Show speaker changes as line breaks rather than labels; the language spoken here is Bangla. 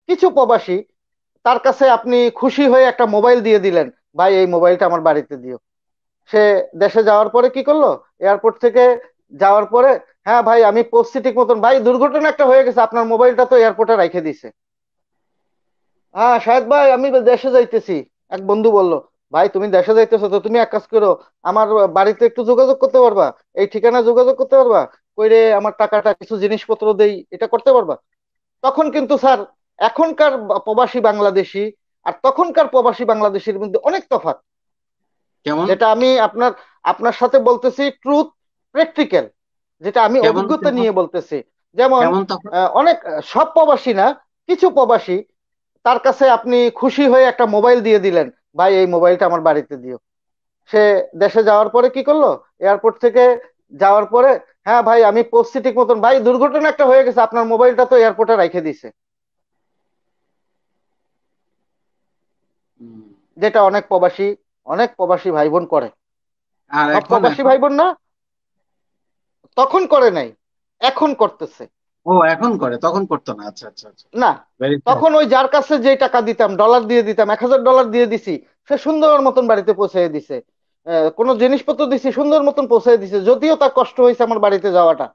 কিছু প্রবাসী, তার কাছে আপনি খুশি হয়ে একটা মোবাইল দিয়ে দিলেন, ভাই এই মোবাইলটা আমার বাড়িতে দিও। সে দেশে যাওয়ার পরে কি করলো, এয়ারপোর্ট থেকে যাওয়ার পরে, হ্যাঁ ভাই আমি পৌঁছছি ঠিক মতন, ভাই দুর্ঘটনা একটা হয়ে গেছে, আপনার মোবাইলটা তো এয়ারপোর্টে রেখে দিছে। হ্যাঁ শাহেদ ভাই আমি দেশে যাইতেছি। এক বন্ধু বলল, ভাই তুমি দেশে যাইতেছো তো তুমি এক কাজ করো, আমার বাড়িতে একটু যোগাযোগ করতে পারবা, এই ঠিকানা যোগাযোগ করতে পারবা, কইরে আমার টাকাটা কিছু জিনিসপত্র দেই, এটা করতে পারবা? তখন কিন্তু স্যার, এখনকার প্রবাসী বাংলাদেশি আর তখনকার প্রবাসী বাংলাদেশির মধ্যে অনেক তফাৎ।
কেমন?
যেটা আমি আপনার আপনার সাথে বলতেছি ট্রুথ, প্র্যাকটিক্যাল, যেটা আমি
কেমন
অভিজ্ঞতা
কেমন
নিয়ে বলতেছি। যেমন
কেমন তখন?
অনেক সব প্রবাসী না, কিছু প্রবাসী, তার কাছে আপনি খুশি হয়ে একটা মোবাইল দিয়ে দিলেন, ভাই এই মোবাইলটা আমার বাড়িতে দিও। সে দেশে যাওয়ার পরে কি করলো, এয়ারপোর্ট থেকে যাওয়ার পরে, হ্যাঁ ভাই আমি পৌঁছছি ঠিক মতন, ভাই দুর্ঘটনা একটা হয়ে গেছে, আপনার মোবাইলটা তো এয়ারপোর্টে রেখে দিছে।
হুম।
যেটা অনেক প্রবাসী ভাই বোন করে।
আর
সব
এখন
প্রবাসী
এখন
ভাই বোন না, তখন করে নাই, এখন করতেছে।
ও, এখন করে, তখন করতো না। আচ্ছা, আচ্ছা, আচ্ছা।
না,
ভেরি স্যাড।
তখন ওই যার কাছে যে টাকা দিতাম, ডলার দিয়ে দিতাম, 1,000 ডলার দিয়ে দিছি, সে সুন্দর মতন বাড়িতে পৌঁছে দিছে। কোনো জিনিসপত্র দিছি সুন্দর মতন পৌঁছে দিছে, যদিও তার কষ্ট হয়েছে আমার বাড়িতে যাওয়াটা।